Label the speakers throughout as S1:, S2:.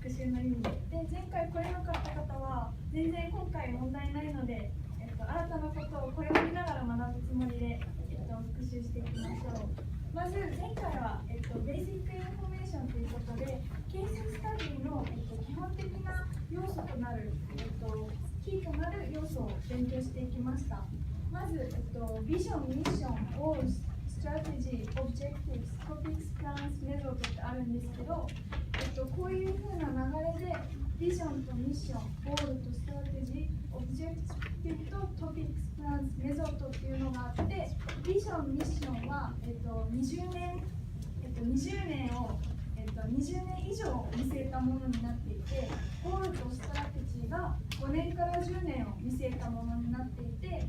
S1: 復習の意味で。前回来れなかった方は全然今回問題ないので、新たなことをこれを見ながら学ぶつもりで、復習していきましょう。まず前回は、ベーシックインフォメーションということで、ケーススタディの、基本的な要素となる、キーとなる要素を勉強していきました。まず、ビジョン、ミッション、ゴール、ストラテジー、オブジェクティブス、トピックス、プランス、メソッドってあるんですけど、こういう風な流れでビジョンとミッション、ゴールとストラテジー、オブジェクティブとトピックス、プランス、メソッドっていうのがあって、ビジョン、ミッションは、20年を20年以上見据えたものになっていて、ゴールとストラテジーが5年から10年を見据えたものになっていて、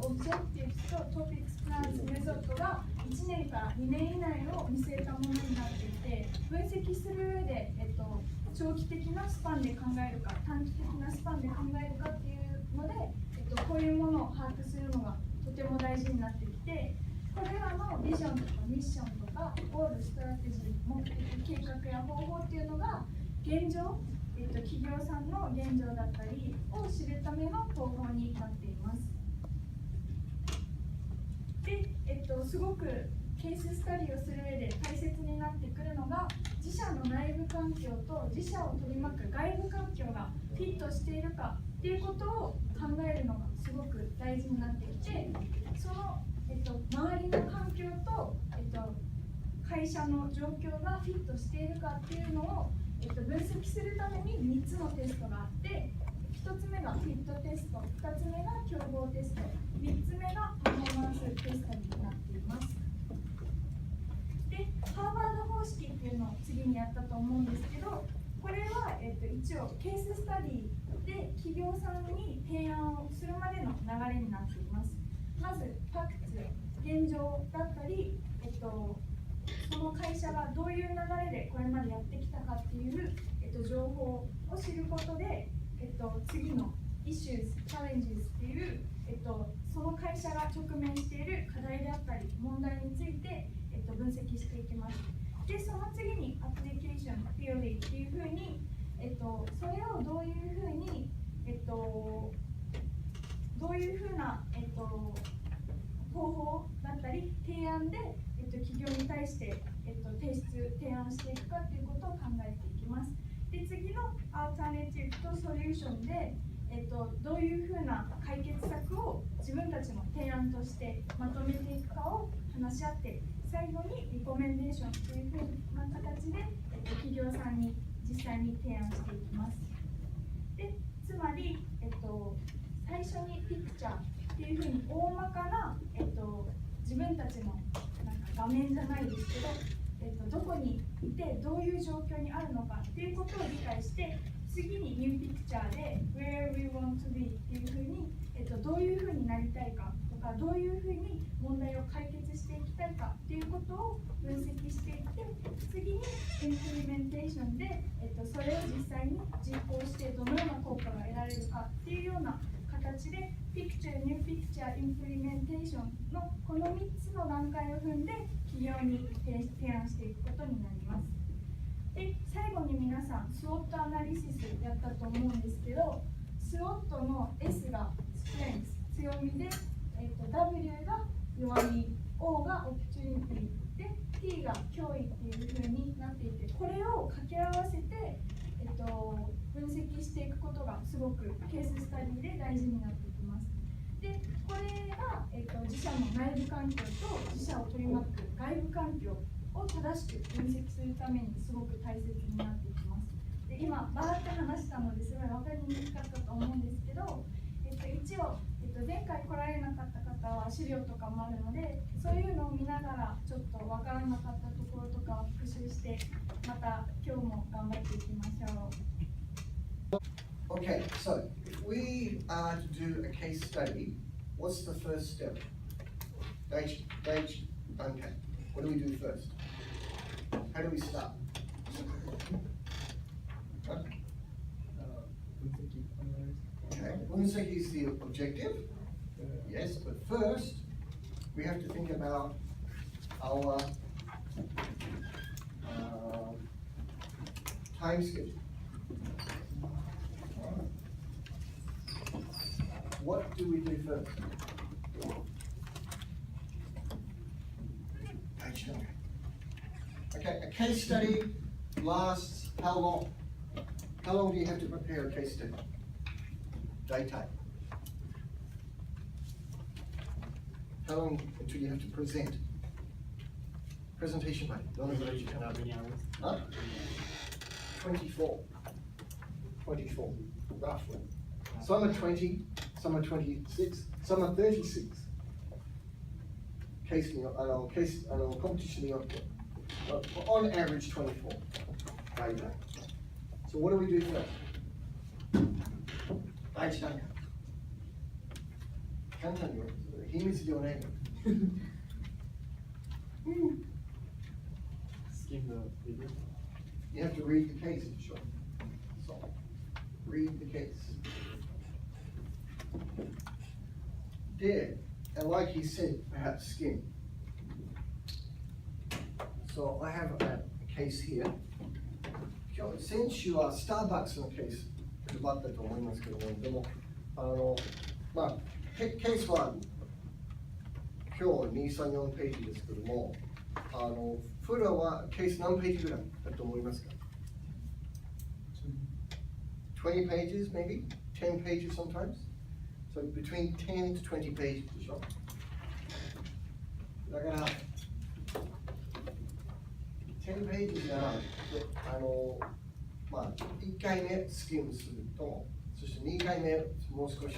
S1: オブジェクティブスとトピックス、プランス、メソッドが1年から2年以内を見据えたものになっていて、分析する上で、長期的なスパンで考えるか、短期的なスパンで考えるかっていうので、こういうものを把握するのがとても大事になってきて、これらのビジョンとかミッションとかゴール、ストラテジー、目的、計画や方法っていうのが現状、企業さんの現状だったりを知るための方法になっています。で、すごくケーススタディをする上で大切になってくるのが、自社の内部環境と自社を取り巻く外部環境がフィットしているかっていうことを考えるのがすごく大事になってきて、その、周りの環境と、会社の状況がフィットしているかっていうのを、分析するために3つのテストがあって、1つ目がフィットテスト、2つ目が競合テスト、3つ目がパフォーマンステストになっています。で、ハーバード方式っていうのを次にやったと思うんですけど、これは、一応ケーススタディで企業さんに提案をするまでの流れになっています。まず、ファクツ、現状だったり、その会社がどういう流れでこれまでやってきたかっていう、情報を知ることで、次のイシューズ、チャレンジズっていう、その会社が直面している課題であったり問題について、分析していきます。で、その次にアプリケーション、テオリーっていうふうに、それをどういうふうに、どういうふうな、方法だったり提案で、企業に対して、提案していくかということを考えていきます。で、次のアルタネティブとソリューションで、どういうふうな解決策を自分たちの提案としてまとめていくかを話し合って、最後にリコメンデーションというふうな形で、企業さんに実際に提案していきます。で、つまり、最初にピクチャーっていうふうに大まかな、自分たちのなんか画面じゃないですけど、どこにいてどういう状況にあるのかっていうことを理解して、次にニューピクチャーで Where we want to be っていうふうに、どういうふうになりたいかとか、どういうふうに問題を解決していきたいかっていうことを分析していって、次にインプリメンテーションで、それを実際に実行してどのような効果が得られるかっていうような形で、ピクチャー、ニューピクチャー、インプリメンテーションのこの3つの段階を踏んで企業に提案していくことになります。で、最後に皆さん、スウォットアナリシスやったと思うんですけど、スウォットの S がストレングス、強みで、W が弱み、O がオプチュニティで、T が脅威っていう風になっていて、これを掛け合わせて、分析していくことがすごくケーススタディで大事になってきます。で、これが、自社の内部環境と自社を取り巻く外部環境を正しく分析するためにすごく大切になってきます。で、今バーって話したのですごい分かりにくかったと思うんですけど、一応、前回来られなかった方は資料とかもあるので、そういうのを見ながらちょっと分からなかったところとかを復習して、また今日も頑張っていきましょう。
S2: Okay, so if we are to do a case study, what's the first step? Okay, what do we do first? How do we start? Huh? Okay, Unseki is the objective, yes, but first we have to think about our time schedule. what do we do first? Okay, a case study lasts how long? How long do you have to prepare a case study? Daytime. How long until you have to present? Presentation rate. How many hours? Huh? 24. 24, roughly. Some are 20, some are 26, some are 36. Case, competitionによって。On average 24. Right. So what do we do first? 第一段階。簡単に秘密ではない。
S3: Skim the video.
S2: You have to read the case, sure. So, read the case. There, and like he said, perhaps skim. So I have a case here. 先週はスターバックスのケース配ったと思いますけども、でもケースは今日2、3、4ページですけども、普段はケース何ページぐらいだと思いますか ?20 pages maybe? 10 pages sometimes? So between 10 to 20 pages でしょ。だから10 pages なら1回目スキムすると、そして2回目もう少し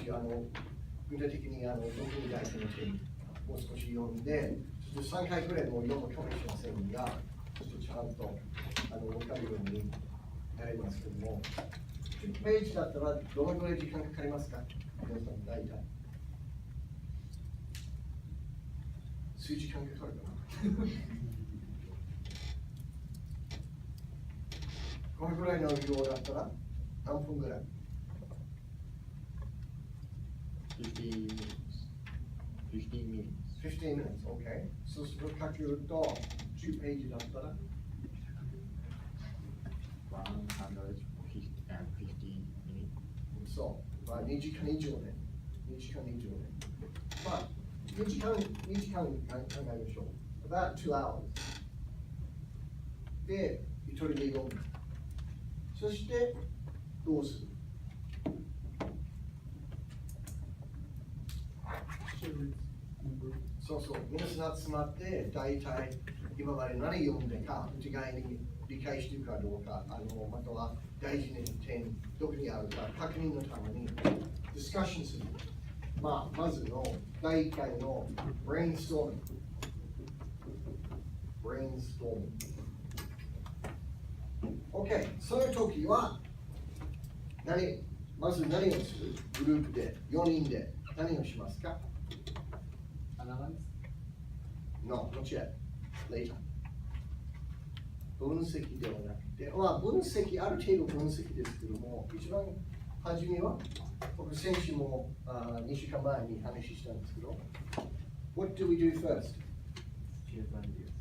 S2: 具体的に特に大事な点もう少し読んで、そして3回くらいも読むかもしれませんが、そしてちゃんと分かるようになりますけども、10ページだったらどのくらい時間かかりますか？皆さん大体。数時間かかるかなこのくらいの量だったら何分ぐらい？
S3: 15 minutes.
S2: 15 minutes, okay. そうするとかけると10ページだったら
S3: 150 minutes.
S2: そう、2時間以上ね。2時間以上ね。2時間考えましょう。About 2 hours. で、一人で読む。そしてどうする？そうそう、皆さん集まって大体今まで何読んでか、内側に理解しているかどうか、または大事な点、どこにあるか確認のためにディスカッションする。まずの第1回のブレインストーミング。OK、その時はまず何をする？グループで4人で何をしますか？
S3: Analyze?
S2: No, not yet. Later. 分析ではなくて、分析、ある程度分析ですけども、一番初めは、僕先週も2週間前に話したんですけど、What do we do first?
S3: Share the ideas.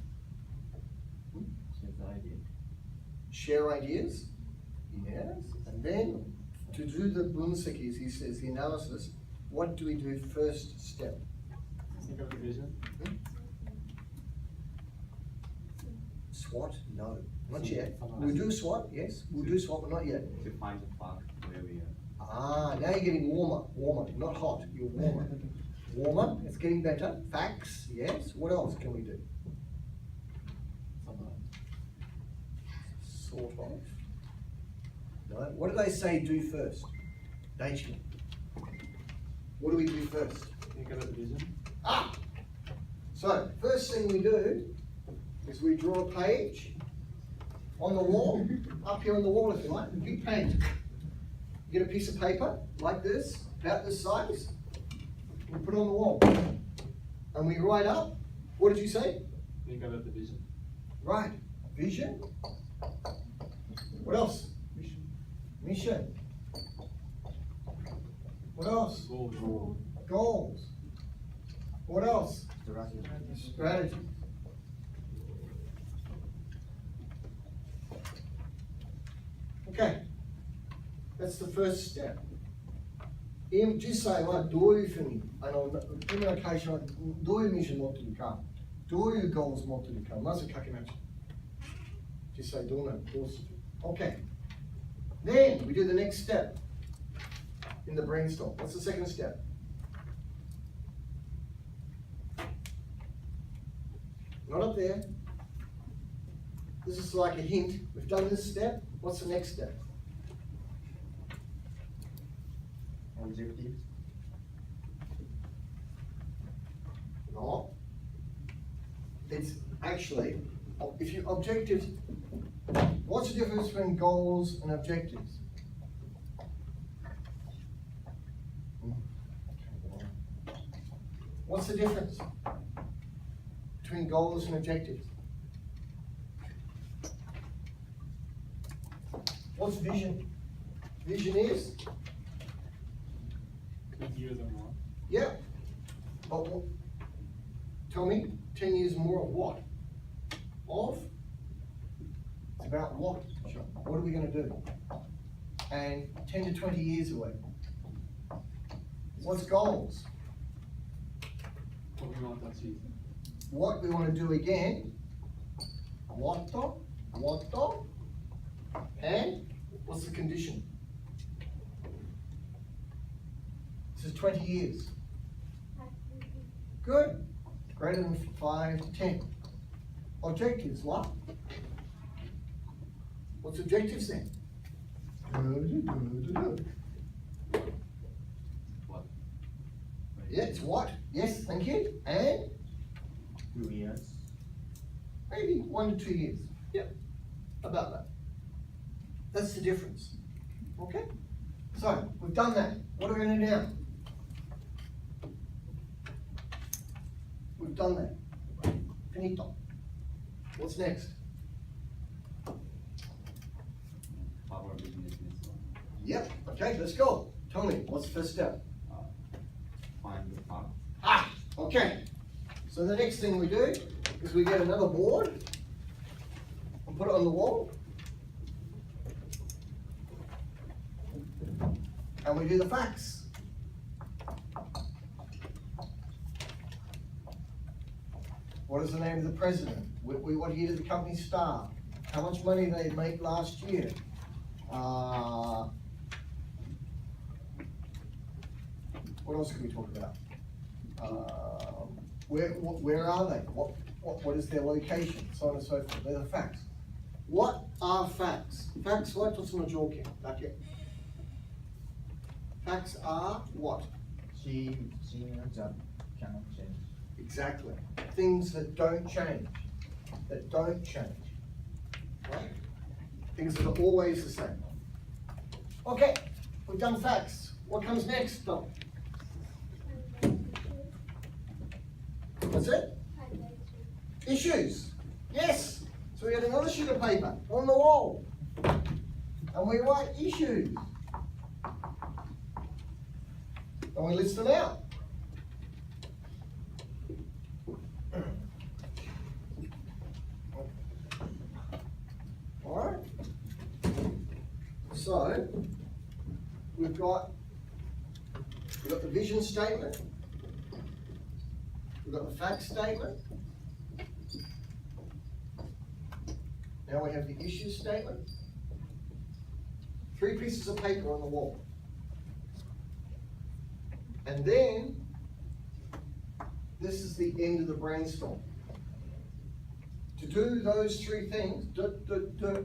S2: Share ideas? Yes. And then, to do the 分析, he says, the analysis, what do we do first step?
S3: Think of the vision.
S2: SWOT? No, not yet. We'll do SWOT, yes. We'll do SWOT, but not yet.
S3: To find the fact where we are.
S2: Now you're getting warmer, not hot, you're warmer. Warmer, it's getting better. Facts, yes. What else can we do? Sort of. No, what did they say do first? Daichi. What do we do first?
S3: Think about the vision.
S2: So, first thing we do is we draw a page on the wall, up here on the wall if you like, a big page. You get a piece of paper like this, about this size, we put it on the wall. And we write up, what did you say?
S3: Think about the vision.
S2: Right, vision. What else? Mission. What else? Goals. What else? Strategy. Okay, that's the first step. 実際はどういうふうに、今の会社はどういうミッションを持っているか、どういう goals を持っているか、まず書きましょう。実際どうする ?Okay. Then we do the next step in the brainstorm. What's the second step? Not up there. This is like a hint. We've done this step. What's the next step?
S3: Objective.
S2: No. It's actually, if you objectives, what's the difference between goals and objectives? What's the difference between goals and objectives? What's vision? Vision is?
S3: 20 years or more.
S2: Yeah. But tell me, 10 years more of what? Of? It's about what? What are we going to do? And 10 to 20 years away. What's goals?
S3: What we want to achieve.
S2: What we want to do again. What, and what's the condition? This is 20 years. Good. Greater than 5 to 10. Objectives, what? What's objectives then?
S3: What?
S2: Yeah, it's what? Yes, thank you. And
S3: 2 years.
S2: maybe 1 to 2 years. Yep, about that. That's the difference. Okay? So, we've done that. What are we going to do now? We've done that. Finito. What's next?
S3: Our business is
S2: Yep, okay, let's go. Tell me, what's the first step?
S3: find the path.
S2: Ah, okay. So the next thing we do is we get another board and put it on the wall. And we do the facts. What is the name of the president? What year did the company start? How much money did they make last year? What else can we talk about? Where are they? What is their location? So on and so forth. They're the facts. What are facts? Facts what? What's on the joking? Facts are what?
S4: Seeing that cannot change.
S2: Exactly. Things that don't change. That don't change. Right? Things that are always the same. Okay, we've done facts. What comes next, Dom? What's it? Issues. Yes. So we had another sheet of paper on the wall. And we write issues. And we list them out. Alright. So we've got the vision statement. We've got the fact statement. Now we have the issue statement. 3 pieces of paper on the wall. And then, this is the end of the brainstorm. To do those 3 things,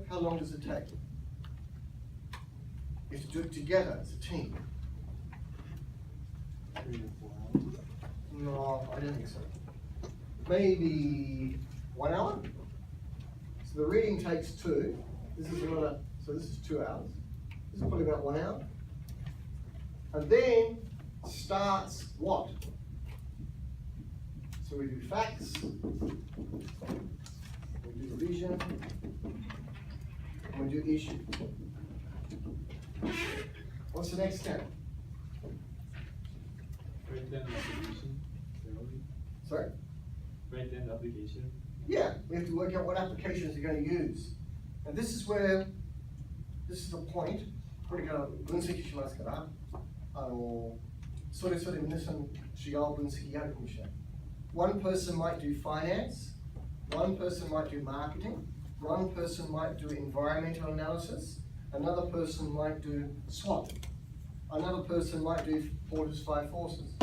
S2: how long does it take? You have to do it together as a team.
S3: 3 to 4 hours.
S2: No, I don't think so. Maybe 1 hour? So the reading takes 2. This is another, so this is 2 hours. This is probably about 1 hour. And then starts what? So we do facts, we do vision, and we do issue. What's the next step?
S3: Write down the application.
S2: Sorry?
S3: Write down the application.
S2: Yeah, we have to work out what applications you're going to use. And this is the point. これから分析しますから、それぞれ皆さん違う分析があるかもしれない。One person might do finance, one person might do marketing, one person might do environmental analysis, another person might do SWOT, another person might do Porter's 5 forces.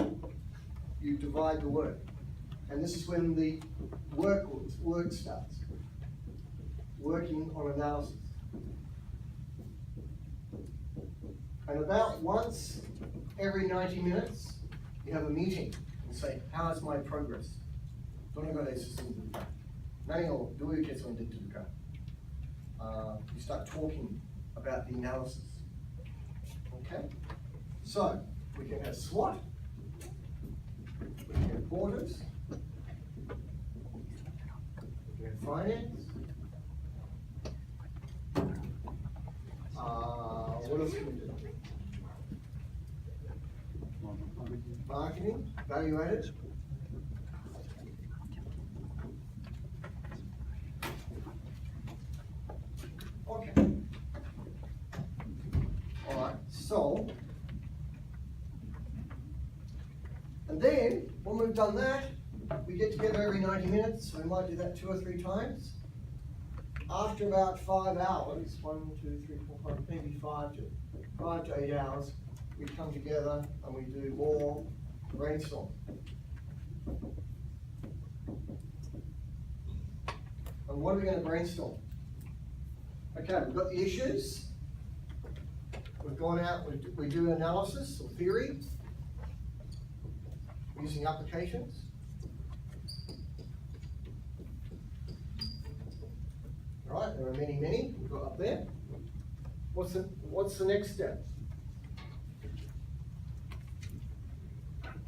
S2: You divide the work. And this is when the work starts. Working on analysis. And about once every 90 minutes, you have a meeting and say, how's my progress? どのぐらい進んでいるか。何をどういう結論できているか。You start talking about the analysis. Okay? So, we can have SWOT, we can have Porters, we can have finance. What else can we do? Marketing, value added. Okay. Alright, so, and then when we've done that, we get together every 90 minutes, so we might do that 2 or 3 times. After about 5 hours, 1, 2, 3, 4, 5, maybe 5 to 8 hours, we come together and we do more brainstorm. And what are we going to brainstorm? Okay, we've got the issues. We've gone out, we do analysis or theory using applications. Right, there are many we've got up there. What's the next step?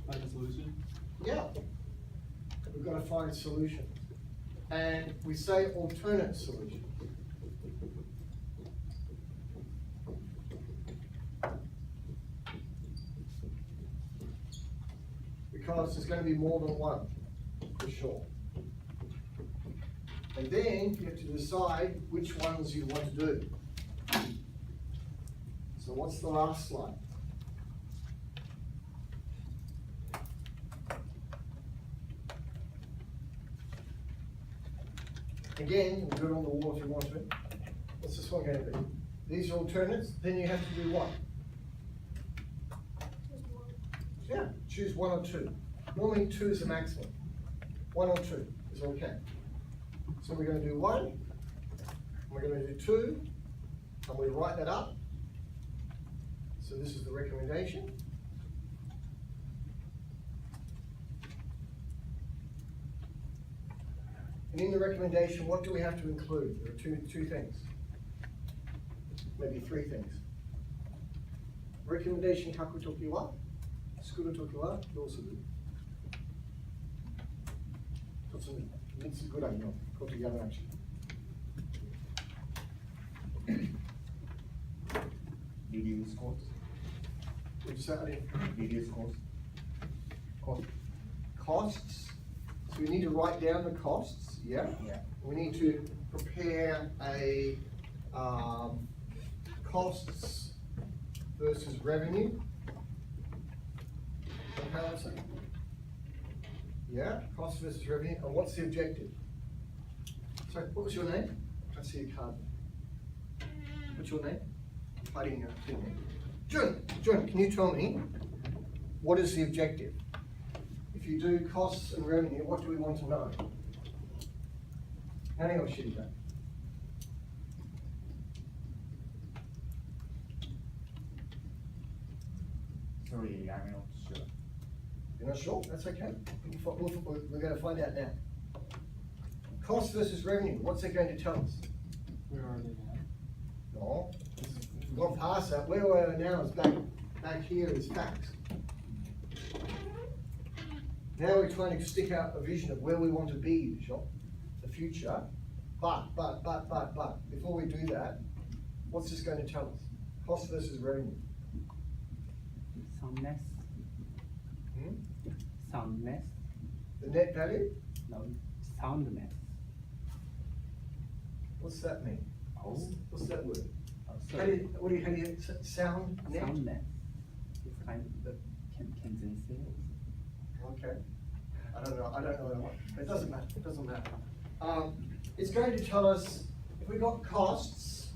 S3: Find a solution.
S2: Yeah, we've got to find solutions, and we say alternate solutions. Because there's going to be more than one, for sure. And then you have to decide which ones you want to do. So what's the last slide? Again, we'll do it on the wall if you want to. What's this one going to be? These are alternates, then you have to do what? Yeah, choose 1 or 2. Normally 2 is the maximum. 1 or 2 is okay. So we're going to do 1, and we're going to do 2, and we write that up. So this is the recommendation. And in the recommendation, what do we have to include? There are two things, maybe 3 things. Recommendation 書くときは、作るときはどうする？3つぐらいのことやらなくちゃ。
S4: Reduce costs.
S2: Would you say that again?
S4: Reduce costs.
S2: Costs. So we need to write down the costs. Yeah.
S4: Yeah.
S2: We need to prepare a costs versus revenue comparison. Yeah, cost versus revenue. And what's the objective? So, what was your name? I see your card. What's your name? Hiding your name. Jun, can you tell me what is the objective? If you do costs and revenue, what do we want to know? 何を知りたい?
S4: Sorry, I'm not sure.
S2: You're not sure? That's okay. We're going to find out now. Cost versus revenue, what's it going to tell us?
S3: Where are they now?
S2: No, we've gone past that. Where we are now is back here is facts. Now we're trying to stick out a vision of where we want to be, the future. But, before we do that, what's this going to tell us? Cost versus revenue.
S5: Soundness. Soundness.
S2: The net value?
S5: No, soundness.
S2: What's that mean? What's that word?
S5: Oh,
S2: How do you sound net?
S5: Soundness. kind of, can they say it?
S2: Okay. I don't know that one. It doesn't matter. It's going to tell us if we've got costs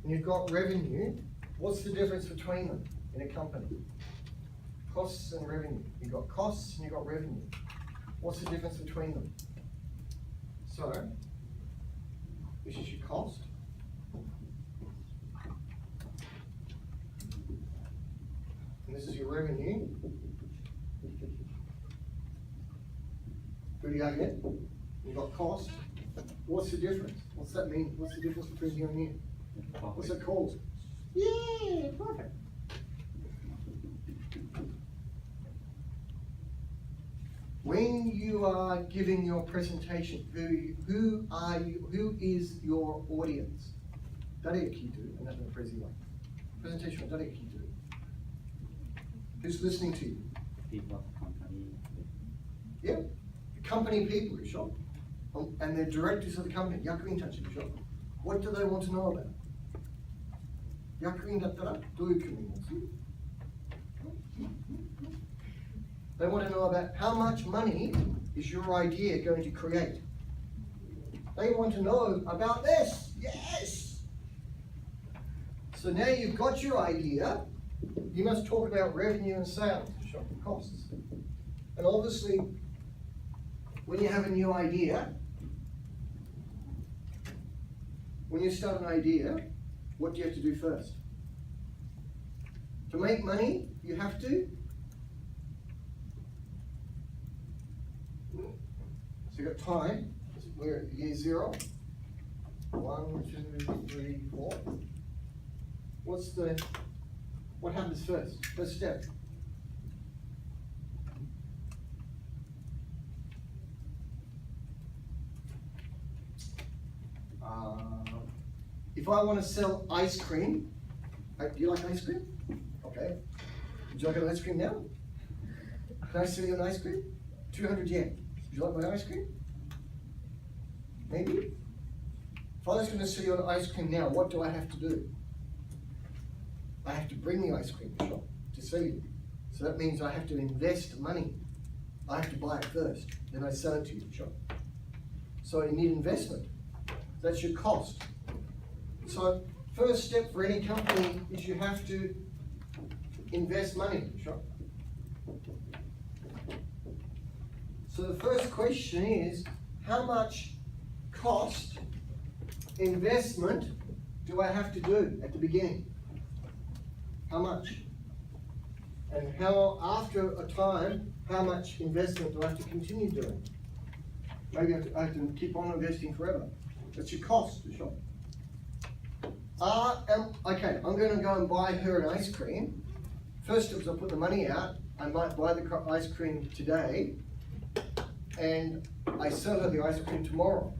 S2: and you've got revenue, what's the difference between them in a company? Costs and revenue. You've got costs and you've got revenue. What's the difference between them? So, this is your cost. And this is your revenue. Who do you get? You've got cost. What's the difference? What's that mean? What's the difference between here and here? What's it called? Yeah, perfect. When you are giving your presentation, who are you? Who is your audience?誰が聞いてる? Another presentation. 誰が聞いてる? Who's listening to you?
S5: People of the company.
S2: Yeah, company people でしょ? And the directors of the company, 役員たちでしょ? What do they want to know about? 役員だったらどういう興味持つ? They want to know about how much money is your idea going to create. They want to know about this. Yes! So now you've got your idea, you must talk about revenue and sales, shopping costs. And obviously, when you have a new idea, when you start an idea, what do you have to do first? To make money, you have to. So you've got time. We're at year 0. 1, 2, 3, 4. What happens first? First step. If I want to sell ice cream, do you like ice cream? Okay. Would you like an ice cream now? Can I sell you an ice cream? 200 yen. Would you like my ice cream? Maybe? If I was going to sell you an ice cream now, what do I have to do? I have to bring the ice cream to the shop to sell you. So that means I have to invest money. I have to buy it first, then I sell it to you in the shop. So you need investment. That's your cost. So first step for any company is you have to invest money in the shop. So the first question is, how much cost, investment do I have to do at the beginning? How much? And how, after a time, how much investment do I have to continue doing? Maybe I have to keep on investing forever. That's your cost, the shop. Okay, I'm going to go and buy her an ice cream. First step is I put the money out. I might buy the ice cream today, and I sell her the ice cream tomorrow.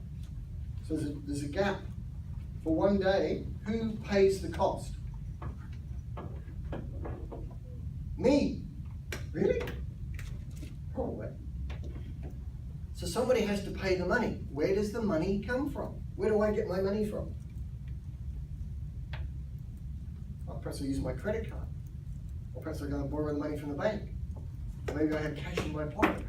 S2: So there's a gap. For one day, who pays the cost? Me. Really? Probably. So somebody has to pay the money. Where does the money come from? Where do I get my money from? Perhaps I use my credit card. Or perhaps I go and borrow the money from the bank. Or maybe I have cash in my pocket.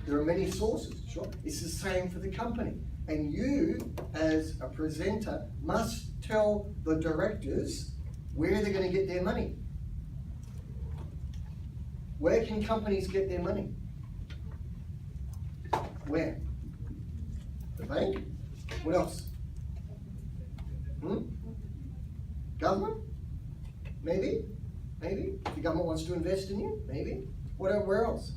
S2: There are many sources, sure. It's the same for the company. And you, as a presenter, must tell the directors where they're going to get their money. Where can companies get their money? Where? The bank? What else? Government? Maybe? Maybe? If the government wants to invest in you? Maybe? Where else?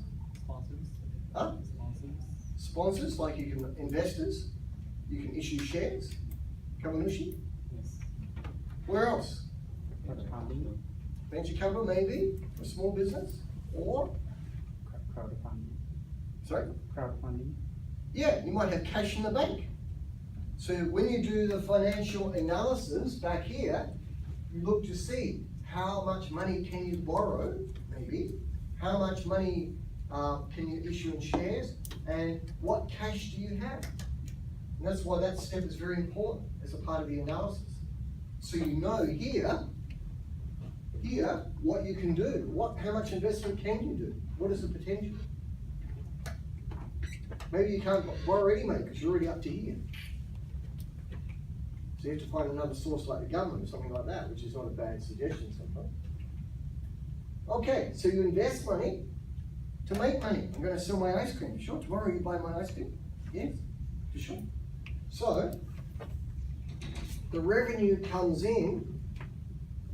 S3: Sponsors.
S2: Huh?
S3: Sponsors.
S2: Sponsors, like you can, investors, you can issue shares. Kamanushi?
S3: Yes.
S2: Where else?
S5: Crowdfunding.
S2: Venture capital, maybe, for small business, or,
S5: Crowdfunding.
S2: sorry?
S5: Crowdfunding.
S2: Yeah, you might have cash in the bank. So when you do the financial analysis back here, you look to see how much money can you borrow, maybe, how much money can you issue in shares, and what cash do you have? And that's why that step is very important as a part of the analysis. So you know here, here what you can do. How much investment can you do? What is the potential? Maybe you can't borrow anyway because you're already up to here. So you have to find another source like the government or something like that, which is not a bad suggestion sometimes. Okay, so you invest money to make money. I'm going to sell my ice cream. Sure, tomorrow you buy my ice cream? Yes, for sure. So, the revenue comes in,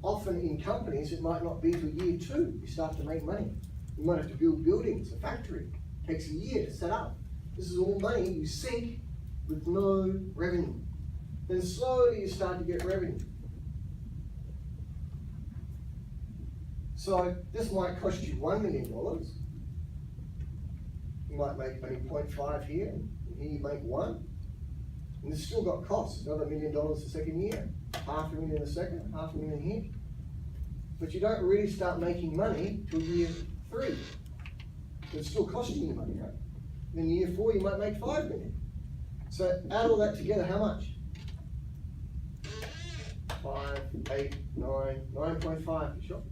S2: often in companies, it might not be till year 2 you start to make money. You might have to build buildings, a factory. It takes a year to set up. This is all money you sink with no revenue. Then slowly you start to get revenue. So this might cost you $1 million. You might make only 0.5 here, and here you make 1. And this still got costs, another $1 million the second year, $500,000 the second, $500,000 here. But you don't really start making money till year 3. It's still costing you money, right? Then year 4 you might make $5 million. So add all that together, how much? 5, 8, 9, 9.5, you sure?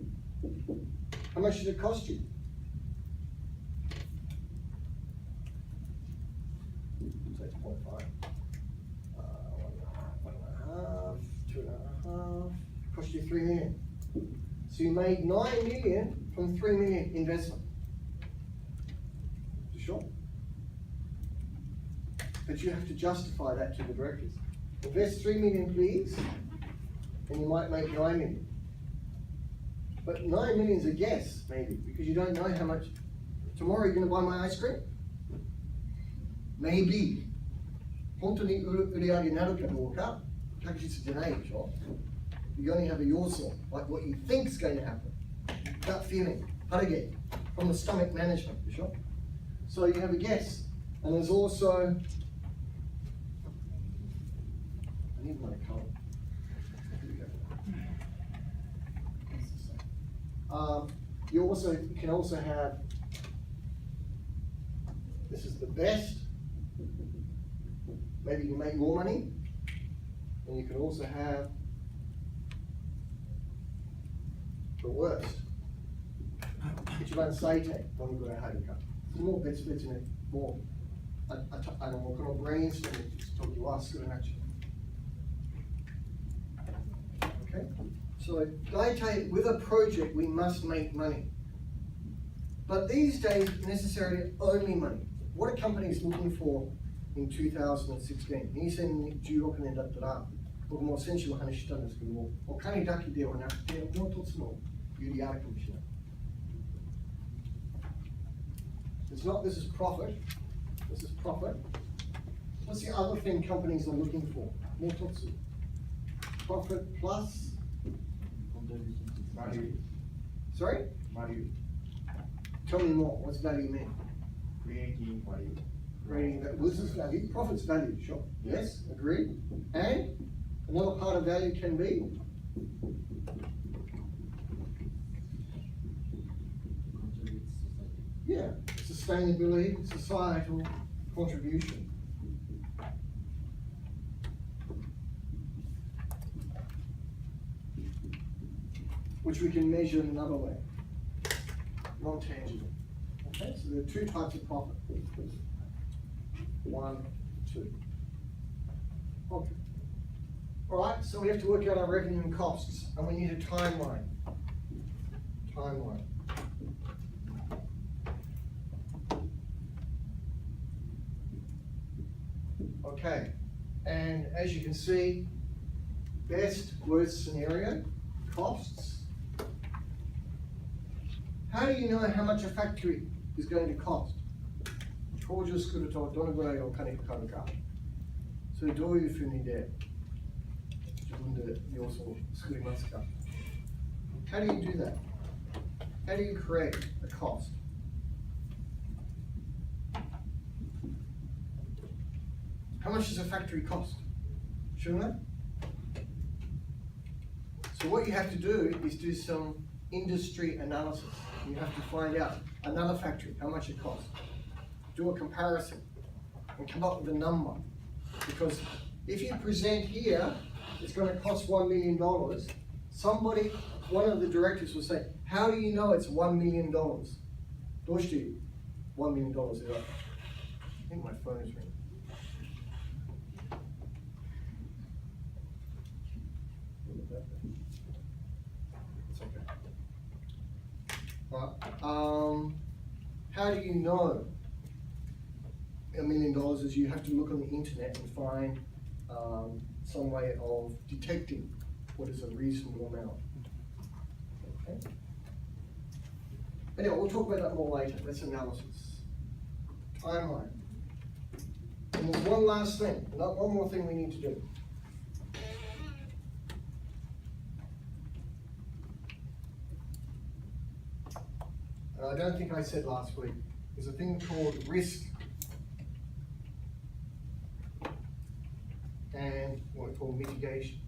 S2: How much does it cost you? So it's 0.5. 1.5, 2.5, cost you 3 million. So you made 9 million from 3 million investment. You sure? But you have to justify that to the directors. Invest 3 million, please, and you might make 9 million. But 9 million is a guess, maybe, because you don't know how much. Tomorrow you're going to buy my ice cream? Maybe. 本当に売り上げになるかどうか確実じゃないでしょ? You only have a 要素, like what you think is going to happen. Gut feeling, harage, from the stomach management, でしょ? So you have a guess. And there's also, I need my color. Here we go. You can also have, this is the best, maybe you can make more money, and you can also have the worst. 一番最低、どのぐらい入るか。もう別々に、もう、このブレインストームの時は少なくなっちゃう。Okay? So, 大体, with a project, we must make money. But these days, necessarily only money. What are companies looking for in 2016? 2016年だったら、僕も先週お話ししたんですけども、お金だけではなくて、もう一つの有利あるかもしれない。It's not this is profit, this is profit. What's the other thing companies are looking for? もう一つ。Profit plus
S4: Value.
S2: Sorry?
S4: Value.
S2: Tell me more. What's value mean?
S4: Creating value.
S2: Creating value. This is value. Profit's value, sure. Yes, agreed. And another part of value can be sustainability, societal contribution. Which we can measure in another way, non-tangible. Okay, so there are 2 types of profit. 1, 2. Okay. All right, so we have to work out our revenue and costs, and we need a timeline. Timeline. Okay, and as you can see, best, worst scenario, costs. How do you know how much a factory is going to cost? 工場を作るとどのぐらいお金かかるか。それどういうふうにで自分で要素を作りますか? How do you do that? How do you create a cost? How much does a factory cost? Shouldn't it? So what you have to do is do some industry analysis. You have to find out another factory, how much it costs. Do a comparison and come up with a number. Because if you present here, it's going to cost $1 million. Somebody one of the directors will say, how do you know it's $1 million? どうして$1 million では I think my phone is ringing. It's okay. But, how do you know $1 million is you have to look on the internet and find some way of detecting what is a reasonable amount. Okay. Anyway, we'll talk about that more later. That's analysis. Timeline. And there's one last thing, one more thing we need to do. And I don't think I said last week, there's a thing called risk and what we call mitigation.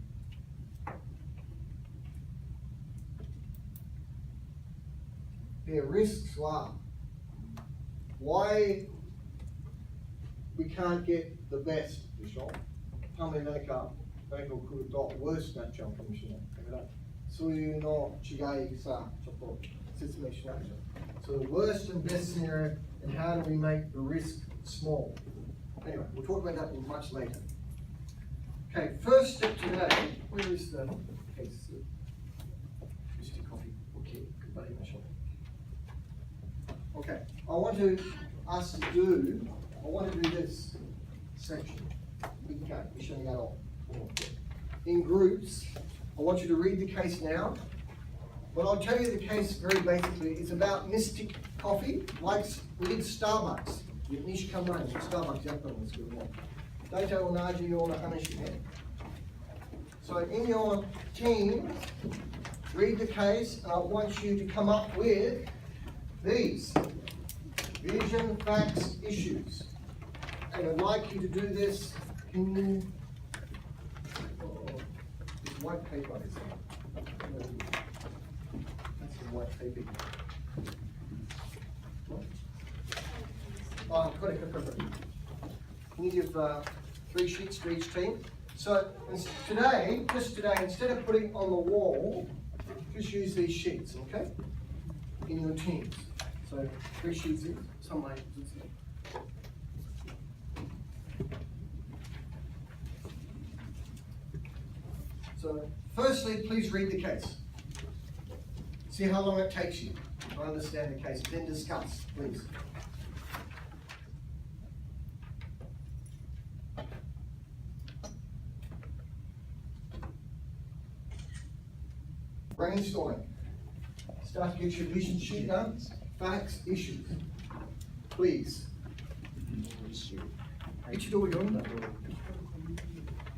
S2: There are risks are why we can't get the best でしょ。ために何か来ると worse になっちゃうかもしれない。だからそういうの違いさ、ちょっと説明しなくちゃ。So the worst and best scenario and how do we make the risk small? Anyway, we'll talk about that much later. Okay, first step today, where is the case? Mr. Coffee. Okay, goodbye, Michelle. Okay, I want to do this section. Okay, we're showing that all. In groups, I want you to read the case now. But I'll tell you the case very basically. It's about Mystic Coffee, like we did Starbucks. Starbucks やったんですけども、大体同じような話ね。So in your team, read the case, and I want you to come up with these vision, facts, issues. And I'd like you to do this in this white paper. That's the white paper. Oh, got it. Can you give 3 sheets to each team? So today, instead of putting on the wall, just use these sheets, okay? In your teams. So 3 sheets in, some way. So firstly, please read the case. See how long it takes you to understand the case. Then discuss, please. Brainstorming. Start to get your vision sheet done. Facts, issues. Please. 一度読んだ。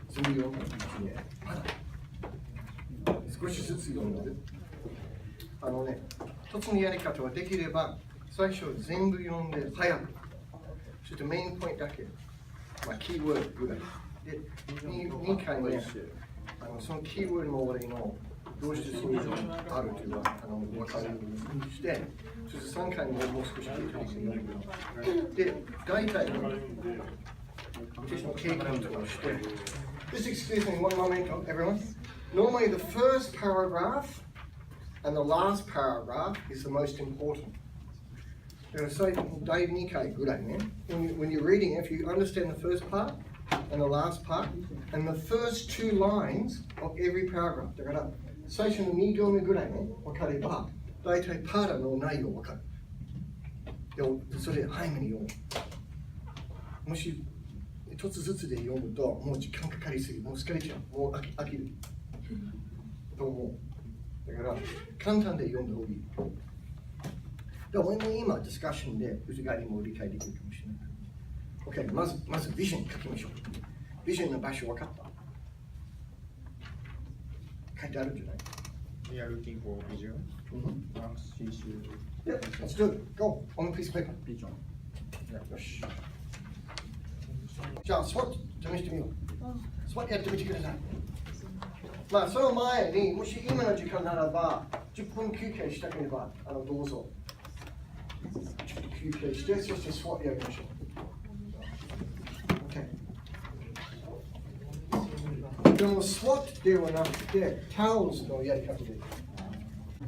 S2: 全部読んだ。少しずつ読んで。一つのやり方はできれば、最初全部読んで早く。そしてメインポイントだけ。キーワードぐらい。で、2回ね、そのキーワードの終わりのどうしてそういうのがあるというのは分かるようにして、そして3回もう少し聞いてほしい。で、大体私の経験として、Just excuse me one moment, everyone. Normally the first paragraph and the last paragraph is the most important. So, 第2回ぐらいね。When you're reading, if you understand the first part and the last part, and the first 2 lines of every paragraph, だから最初の2行目ぐらいね、分かれば、大体パラの内容分かる。で、それ早めに読む。もし、一つずつで読むと、もう時間かかりすぎ、もう疲れちゃう、もう飽きる。と思う。だから、簡単で読んだ方がいい。でも今、ディスカッションで、内側にも理解できるかもしれない。OK、まずビジョン書きましょう。ビジョンの場所分かった？書いてあるんじゃない？
S4: We are looking for vision.
S2: Yeah, let's do it. Go on the piece of paper.
S5: Vision.
S2: よし。じゃあ、SWOT 試してみよう。SWOT やってみてください。まあ、その前に、もし今の時間ならば、10分休憩したければ、どうぞ。休憩して、そして SWOT やりましょう。OK。でも SWOT ではなくて、TOWS のやり方で。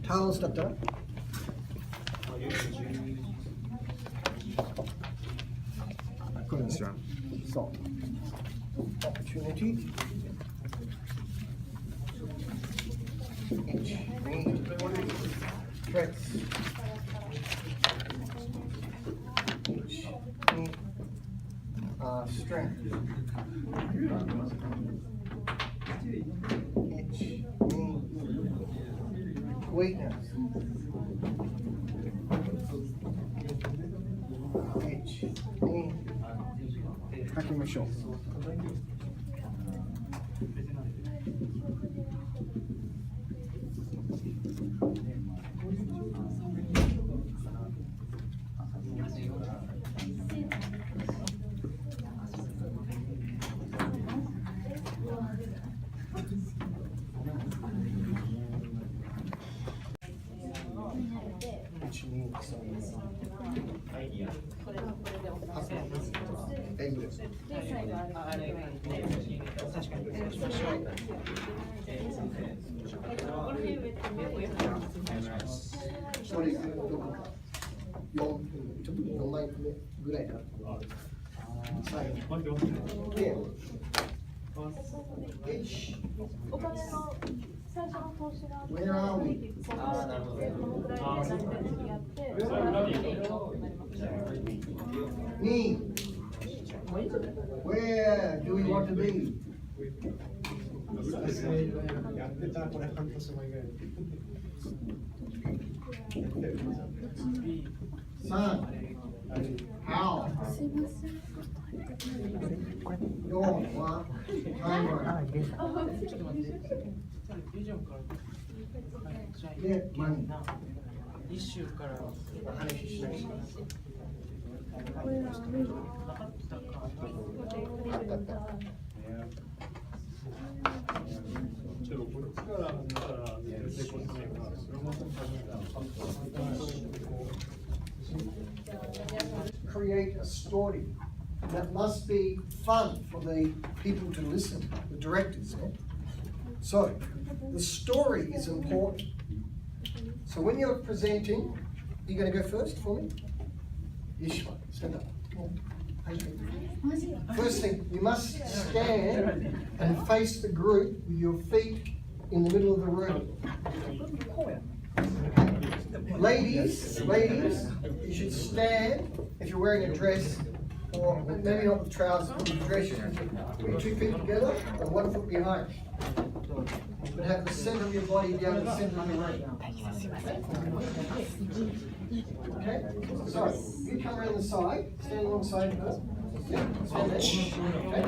S2: towels だったら
S4: Question.
S2: そう。opportunity. Threats. Strength. Weakness.書きましょう。それどこかちょっと4枚目ぐらいかな。最後。で、
S1: お金の最初の投資があって、
S2: Where are we?
S1: このぐらいで何年やって、それがいいよってなります。
S2: Me. Where do we want to be?
S3: やってた、これ半年前ぐらい。
S2: Son. How? Your what? Timeline. で、money.
S6: 一週から
S2: 話しないし。
S3: でもこっちから見たら成功しないから、それも始めた。
S2: Create a story that must be fun for the people to listen, the directors. Yeah? So, the story is important. So when you're presenting, you're going to go first for me? Ishma, stand up. First thing, you must stand and face the group with your feet in the middle of the room. Ladies, you should stand if you're wearing a dress, or maybe not with trousers, but with a dress. You put your 2 feet together and 1 foot behind. But have the center of your body down the center of the room. Okay? So, you come around the side, stand alongside her. Yeah, stand there. Okay?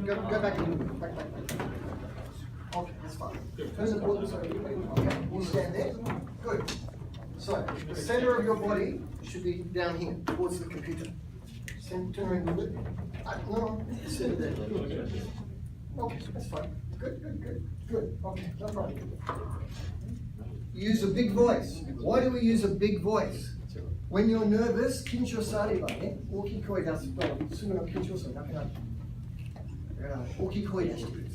S2: Go back a little bit. Back. Okay, that's fine. Turn the board so you stand there. Good. So, the center of your body should be down here, towards the computer. Turn around a little bit. No, center there. Okay, that's fine. Good. Okay, no problem. Use a big voice. Why do we use a big voice? When you're nervous, 緊張さればね、大きい声出すと、すぐの緊張さなくなる。だから、大きい声出してくれる。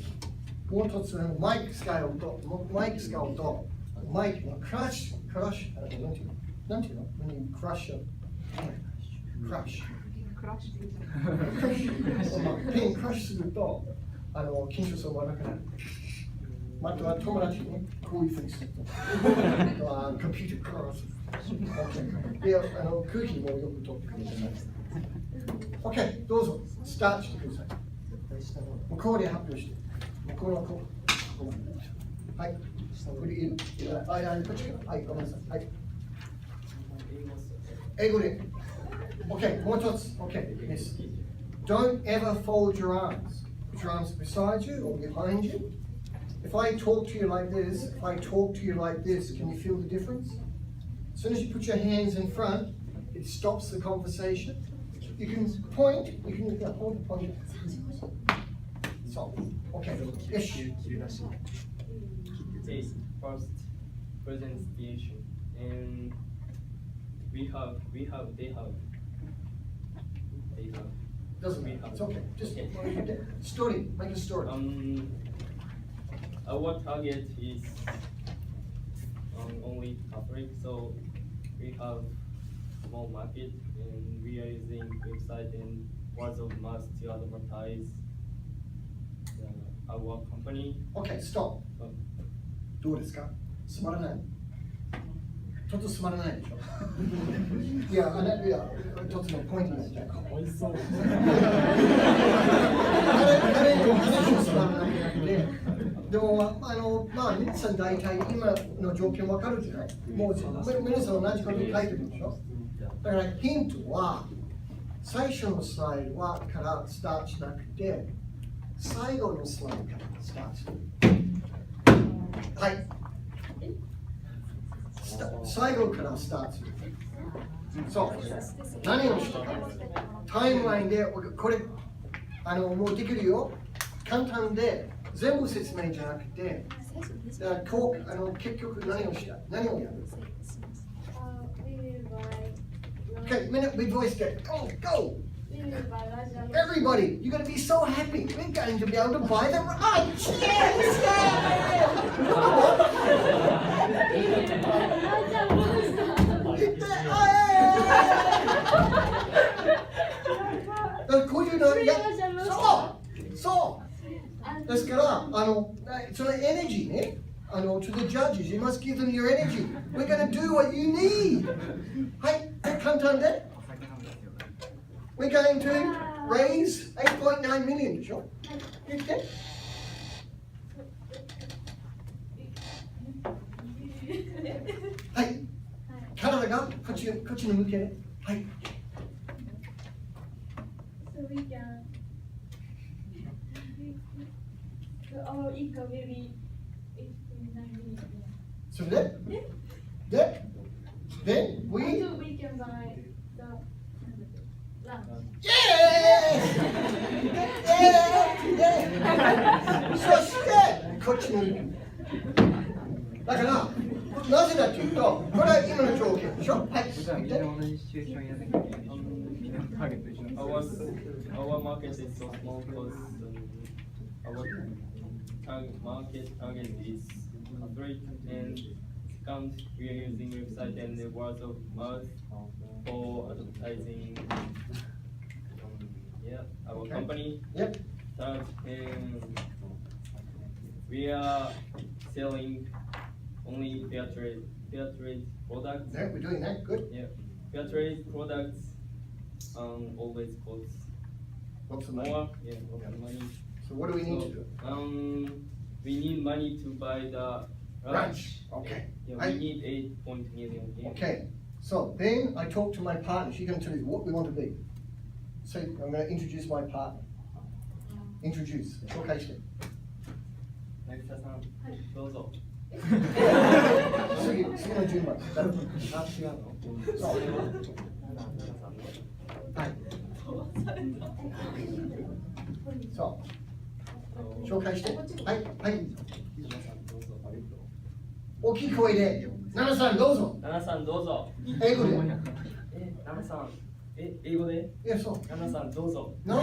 S2: もう一つ、マイク使うと、マイクのクラッシュ、なんていうの When you crush a crush。ペンクラッシュすると、緊張するのがなくなる。または友達にね、こういうふうにすると。コンピュータークラス。で、空気もよく取ってくれてます。OK、どうぞ、スタートしてください。向こうで発表して。向こうのこう。はい。これいる？こっちから。はい、ごめんなさい。はい。英語で。OK、もう一つ。OK、です。Don't ever fold your arms. Put your arms beside you or behind you. If I talk to you like this, can you feel the difference? As soon as you put your hands in front, it stops the conversation. You can point, you can hold the point. So, okay, ish.
S6: It's first presentation, and they have.
S2: Doesn't matter. It's okay. Just story. Make a story.
S6: Our target is only Catholic, so we have small market and we are using website and word of mouth to advertise our company.
S2: OK、ストップ。どうですか？つまらない。ちょっとつまらないでしょいや、一つのポイントなんじゃないか。
S3: 美味しそう。
S2: 彼の話をつまらなくなって、でも、皆さん大体今の状況わかるじゃない？もう皆さん同じこと書いてるでしょ？だからヒントは、最初のスライドからスタートしなくて、最後のスライドからスタートする。はい。最後からスタートする。そう。何をしたか。タイムラインで、これ、もうできるよ。簡単で、全部説明じゃなくて、結局何をやる？ Okay, minute we voiced it. Go! Everybody, you're going to be so happy. We're going to be able to buy them. Oh, yes! So, ですから、そのエネジーね、to the judges, you must give them your energy. We're going to do what you need. はい、簡単で。We're going to raise 8.9 million でしょ？言って。はい。体がこっちに向ける。はい。
S1: So we can. So our income will be 8.9 million.
S2: それで Then we
S1: can buy the lunch.
S2: Yeah! そしてこっちに行く。だからなぜだというと、これは今の条件でしょ？はい。
S6: Our market is so small because our target is Catholic, and second, we are using website and the word of mouth for advertising. Our company.
S2: Yep.
S6: Third, we are selling only fair trade products.
S2: Yeah, we're doing that. Good.
S6: Yeah, fair trade products always costs
S2: Lots of money.
S6: more. Yeah, lots of money.
S2: So what do we need to do?
S6: We need money to buy the
S2: Ranch. Okay.
S6: Yeah,
S2: I-
S6: we need 8 million. Yeah.
S2: Okay. So then I talked to my partner. She's going to tell you what we want to be. So I'm going to introduce my partner. Introduce. 紹介して。
S6: 渚さん、どうぞ。
S2: 次の順番。
S6: あ、違うの？
S2: そう。はい。そう。紹介して。はい。はい。大きい声で。奈々さんどうぞ。
S6: 奈々さんどうぞ。
S2: 英語で。
S6: 奈々さん、英語で？
S2: いや、そう。
S6: 奈々さんどうぞ。
S2: No.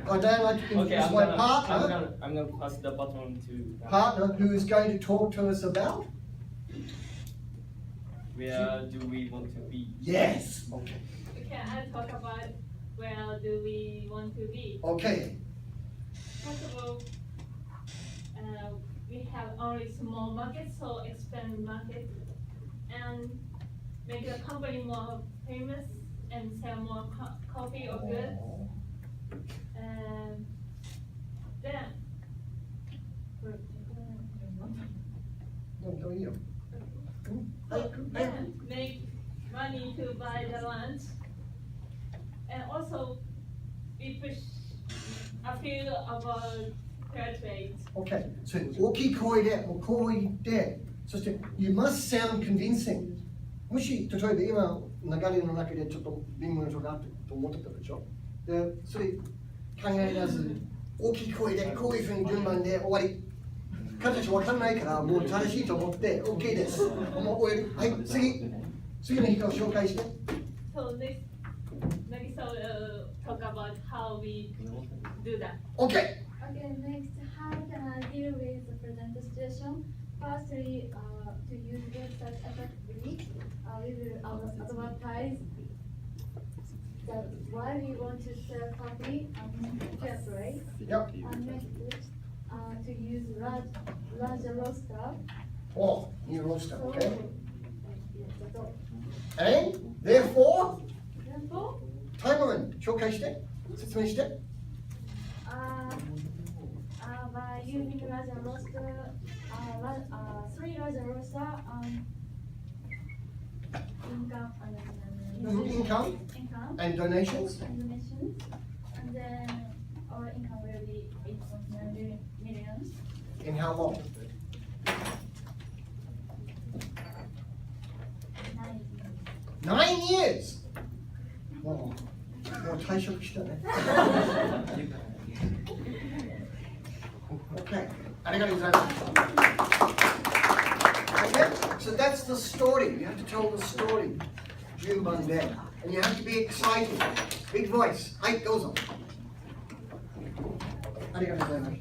S2: I'd like to
S6: Okay,
S2: introduce my partner.
S6: I'm gonna pass the baton to
S2: Partner who is going to talk to us about.
S6: Where do we want to be?
S2: Yes. Okay.
S7: Can I talk about where do we want to be?
S2: Okay.
S7: First of all, we have only small market, so expand market and make the company more famous and sell more coffee or goods. And then,
S2: どういいよ。
S7: then make money to buy the lunch. And also, we push a few about fair trade.
S2: Okay. それ大きい声でもうこう言って、そして You must sound convincing. もし例えば今流れの中でちょっと微妙なことがあったと思ってたでしょ。で、それ考えらず大きい声でこういうふうに順番で終わり。彼たちわかんないからもう正しいと思って OK です。もう終える。はい、次の人を紹介して。
S7: So next, will talk about how we do that.
S2: OK!
S1: Okay, next, how can I deal with the present situation
S8: Firstly, to use website effectively, we will advertise that why we want to sell coffee fair price.
S2: Yep.
S8: And next, to use larger roster.
S2: Oh, new roster,
S8: So,
S2: okay.
S8: that's all.
S2: And therefore,
S8: Therefore,
S2: タイムライン紹介して説明して
S8: by using larger roster, three larger roster, income,
S2: income
S8: income
S2: and donations
S8: and donations, and then our income will be 8.9 million.
S2: in how long? 9 years! もう退職したね。Okay, ありがとうございます。Okay, so that's the story. You have to tell the story. 順番で。And you have to be excited. Big voice. はい、どうぞ。ありがとうございます。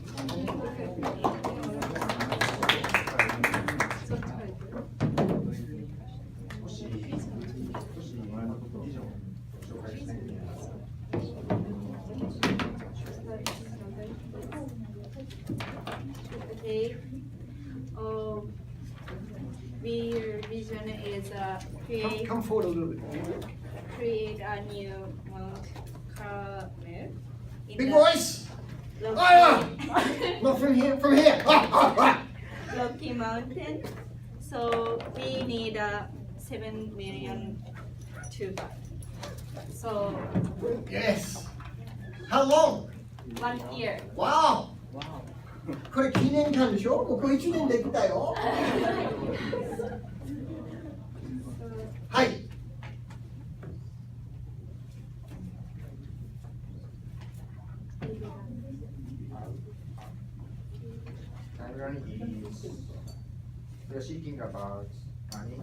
S9: Okay. Your vision is
S2: Come forward a little bit.
S9: create a new Mount Carmel. in
S2: Big
S9: the
S2: voice!
S9: Rocky,
S2: Ah! Not from here, from here.
S9: Rocky Mountain. So we need 7 million to buy. So
S2: Yes. How long?
S9: 1 year.
S2: Wow. これ記念館でしょ？ここ1年できたよ。はい。
S4: Timeline is you're seeking about money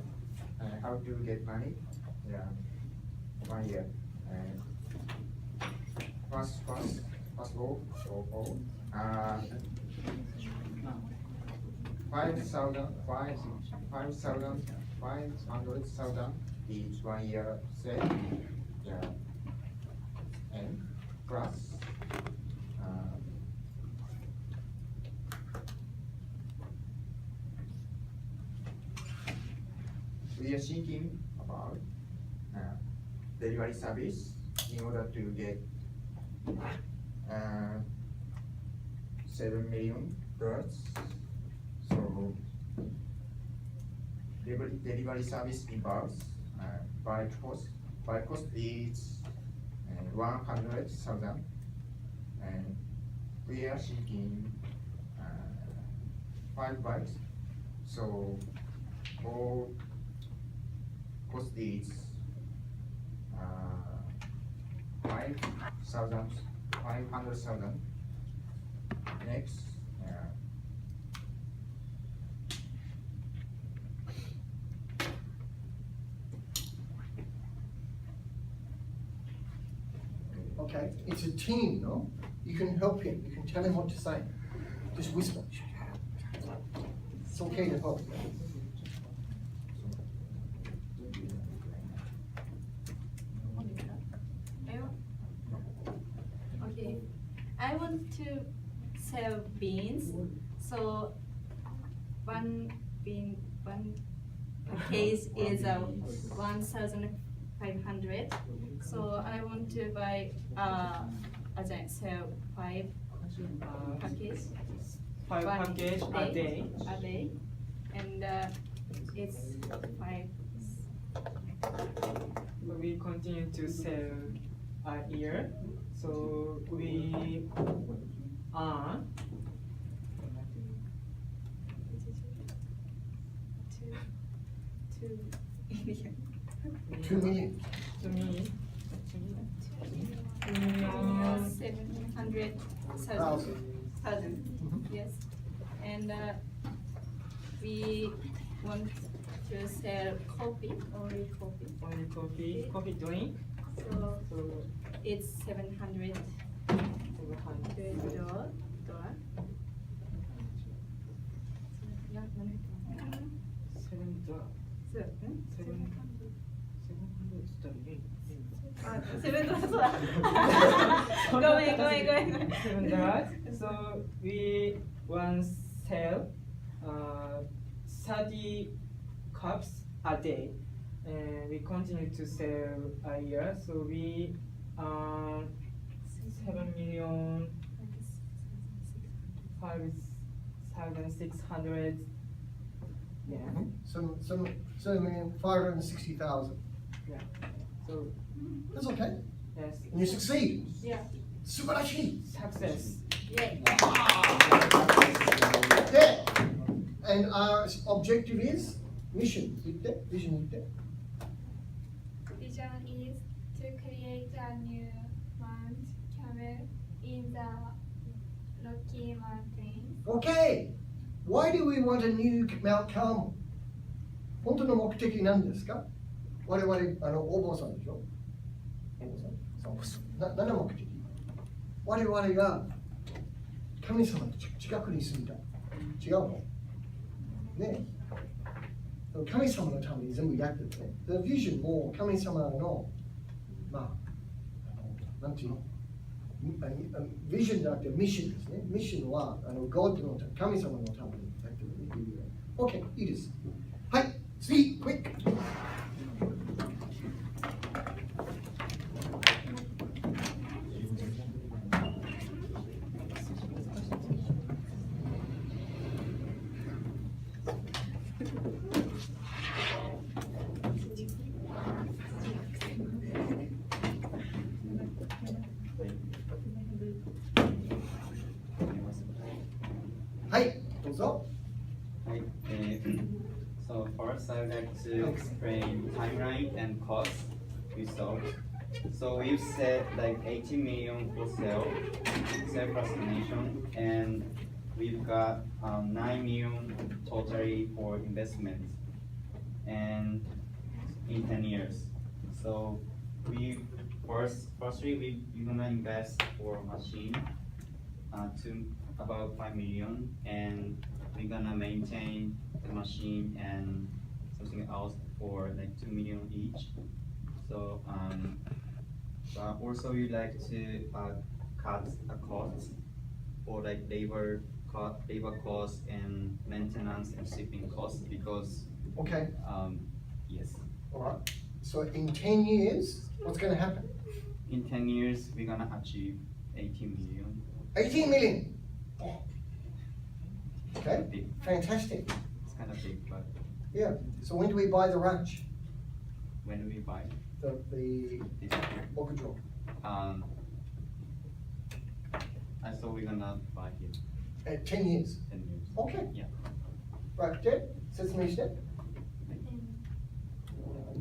S4: and how to get money. Yeah, 1 year. And first goal, 500,000 each 1 year set. Yeah, and plus. We are thinking about delivery service in order to get $7 million. So delivery service involves by cost is 100,000, and we are seeking 5 bikes. So all cost is 500,000. Next,
S2: Okay, it's a team, no? You can help him. You can tell him what to say. Just whisper. It's okay to help.
S9: Okay. I want to sell beans. So one case is 1,500. So I want to buy as I sell 5 packages.
S6: 5 package a day.
S9: A day, and it's 5.
S6: We continue to sell a year, so we earn
S2: 2 million.
S6: to me
S9: 700,000. Yes, and we want to sell coffee, only
S6: coffee drink.
S9: so
S6: So
S9: it's $700.
S10: So we once sell 30 cups a day, and we continue to sell a year. So we 7,500,600. Yeah.
S2: 7,560,000.
S10: Yeah. So
S2: That's okay.
S10: yes.
S2: And you succeed.
S9: Yeah.
S2: Subarashi.
S10: Success.
S9: Yeah.
S2: Yeah. And our objective is mission. Vision.
S11: Vision is to create a new Mount Camel in the Rocky Mountains.
S2: Okay. Why do we want a new Mount Carmel? 本当の目的なんですか？我々お坊さんでしょ？お坊さん。何の目的？我々が神様の近くに住みたい。違うの？ね。神様のために全部やってるね。The vision も神様のなんていうの？ビジョンじゃなくてミッションですね。ミッションはGod の神様のためにやってるね。OK、いいです。はい、次、クイック。はい、どうぞ。
S12: Right. So first, I would like to explain timeline and cost we sold. So we've set like 80 million for self-destination, and we've got 9 million totally for investment, and in 10 years. So firstly we're gonna invest for machine to about 5 million, and we're gonna maintain the machine and something else for like 2 million each. So also we like to cut a cost for like labor cost and maintenance and shipping costs because
S2: Okay.
S12: Yes.
S2: Alright. So in 10 years, what's going to happen?
S12: In 10 years we're gonna achieve 18 million.
S2: 18 million. Okay,
S12: Big.
S2: fantastic.
S12: It's kind of big, but
S2: Yeah. So when do we buy the ranch?
S12: when do we buy
S2: The
S12: this?
S2: Bokujo.
S12: I thought we're gonna buy it
S2: 10 years.
S12: 10 years.
S2: Okay.
S12: Yeah.
S2: Right, Jed, 説明して。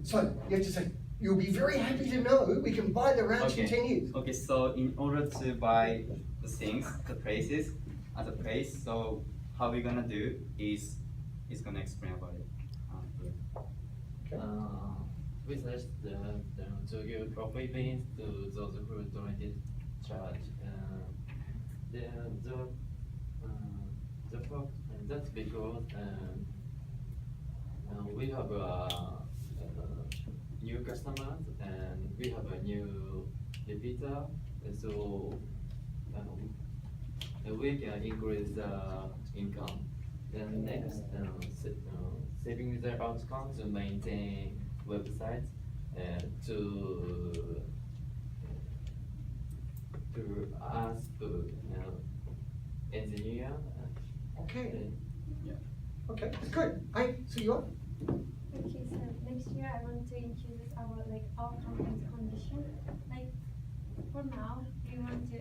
S2: So you have to say, you'll be very happy to know we can buy the ranch in 10 years.
S12: Okay, so in order to buy the things, the places, at the place, so how we're gonna do is he's gonna explain about it.
S13: We suggest to give coffee beans to those who donated church. That's because we have new customers and we have a new repeater, so we can increase the income. Then next, saving the outcome to maintain websites and to ask engineer.
S2: Okay. Okay, it's good. Hi, so you are?
S11: Okay, so next year I want to introduce our our company's condition. Like for now, we want to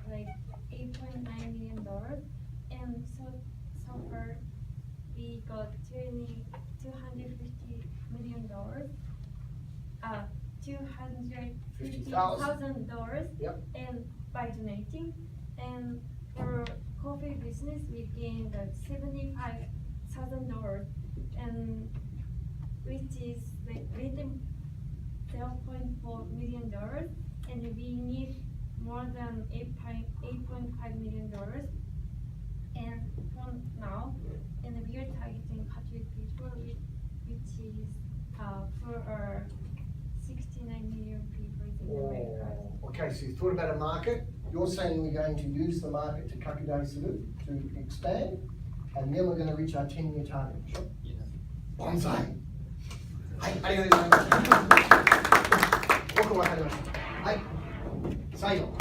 S11: $8.9 million, and so far we got $250 million, $250,000,
S2: Yep.
S11: and by donating, and for coffee business we gained $75,000, and which is written $0.4 million, and we need more than $8.5 million. And from now, and we are targeting Patriot people, which is for 69 million people in America.
S2: Okay, so you thought about a market. You're saying we're going to use the market to Kakudai Suru to expand, and then we're going to reach our 10-year target. Sure?
S6: Yes.
S2: Bonsai. はい、ありがとうございます。僕わかりました。はい、最後。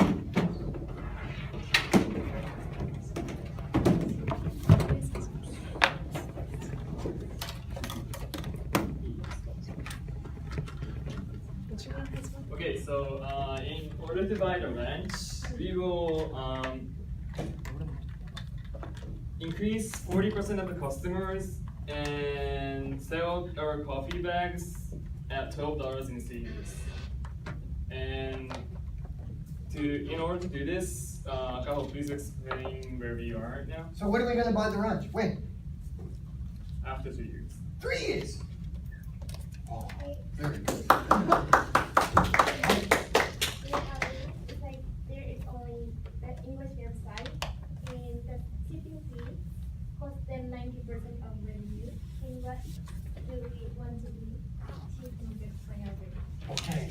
S6: Okay, so in order to buy the ranch, we will increase 40% of the customers and sell our coffee bags at $12 in 3 years. And in order to do this, Kaho, please explain where we are now.
S2: So when are we going to buy the ranch? When?
S6: After 3 years.
S2: 3 years. Oh, very good.
S11: It's like there is only the English website, and the shipping fee costs them 90% of revenue. And what do we want to be shipping the forever?
S2: Okay.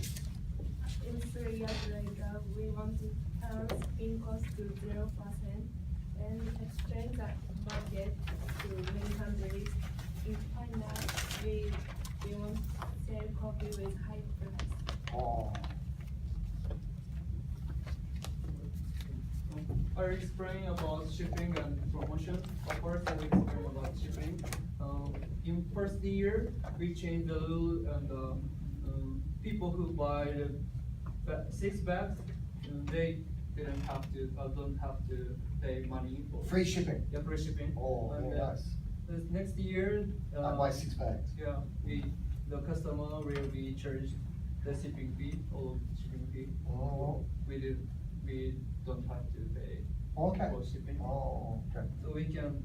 S11: In 3 years later, we want to shipping cost to 0% and exchange that budget to many countries. In China, we want to sell coffee with high price.
S2: Oh.
S10: I'll explain about shipping and promotion. First, I'll explain about shipping. In first year, we changed the rule, and people who buy the 6 bags, they don't have to pay money for
S2: Free shipping.
S10: Yeah, free shipping.
S2: Oh,
S10: And,
S2: nice.
S10: this next year,
S2: I buy 6 bags.
S10: yeah, the customer will be charged the shipping fee or shipping fee.
S2: Oh.
S10: We don't have to pay
S2: Okay.
S10: for shipping.
S2: Oh, okay.
S10: So we can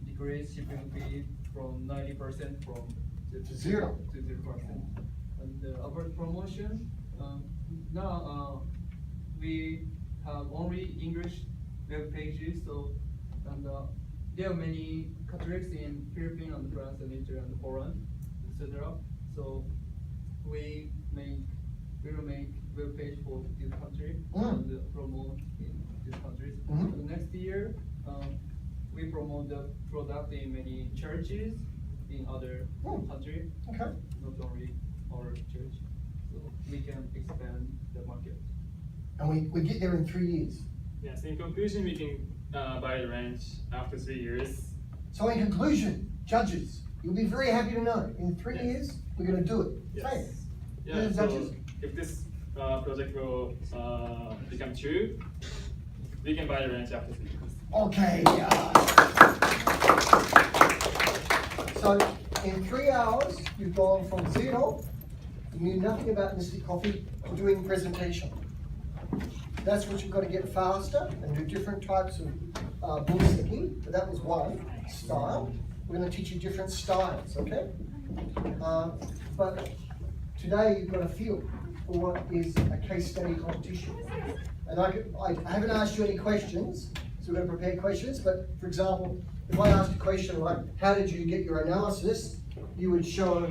S10: decrease shipping fee from 90%
S2: To zero.
S10: to 0%. And about promotion, now we have only English web pages. So there are many categories in Philippines and France and Italy and Poland, etc. So we will make web page for this country and promote in these countries. And next year, we promote the product in many churches in other countries,
S2: Okay.
S10: not only our church. So we can expand the market.
S2: And we get there in 3 years.
S6: Yes, in conclusion, we can buy the ranch after 3 years.
S2: So in conclusion, judges, you'll be very happy to know, in 3 years, we're going to do it.
S6: Yes.
S2: Say it.
S6: Yeah,
S2: The
S6: so
S2: judges.
S6: if this project will become true, we can buy the ranch after 3 years.
S2: Okay. So in 3 hours, you've gone from zero, you knew nothing about Mystic Coffee, to doing presentation. That's what you've got to get faster and do different types of bullsticking. But that was one style. We're going to teach you different styles, okay? But today you've got a feel for what is a case study competition. And I haven't asked you any questions, so we're going to prepare questions. But for example, if I asked a question like, how did you get your analysis? You would show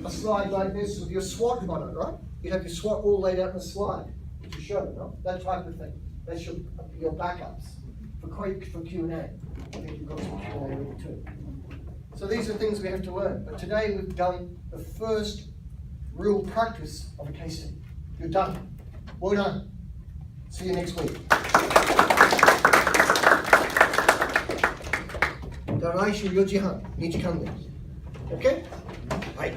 S2: a slide like this with your SWOT on it, right? You have your SWOT all laid out in a slide, which you show, no? That type of thing. That's your backups for Q&A. I think you've got some Q&A ready too. So these are things we have to learn. But today we've done the first real practice of a case study. You're done. Well done. See you next week. 来週4時半、2時間です。OK? はい。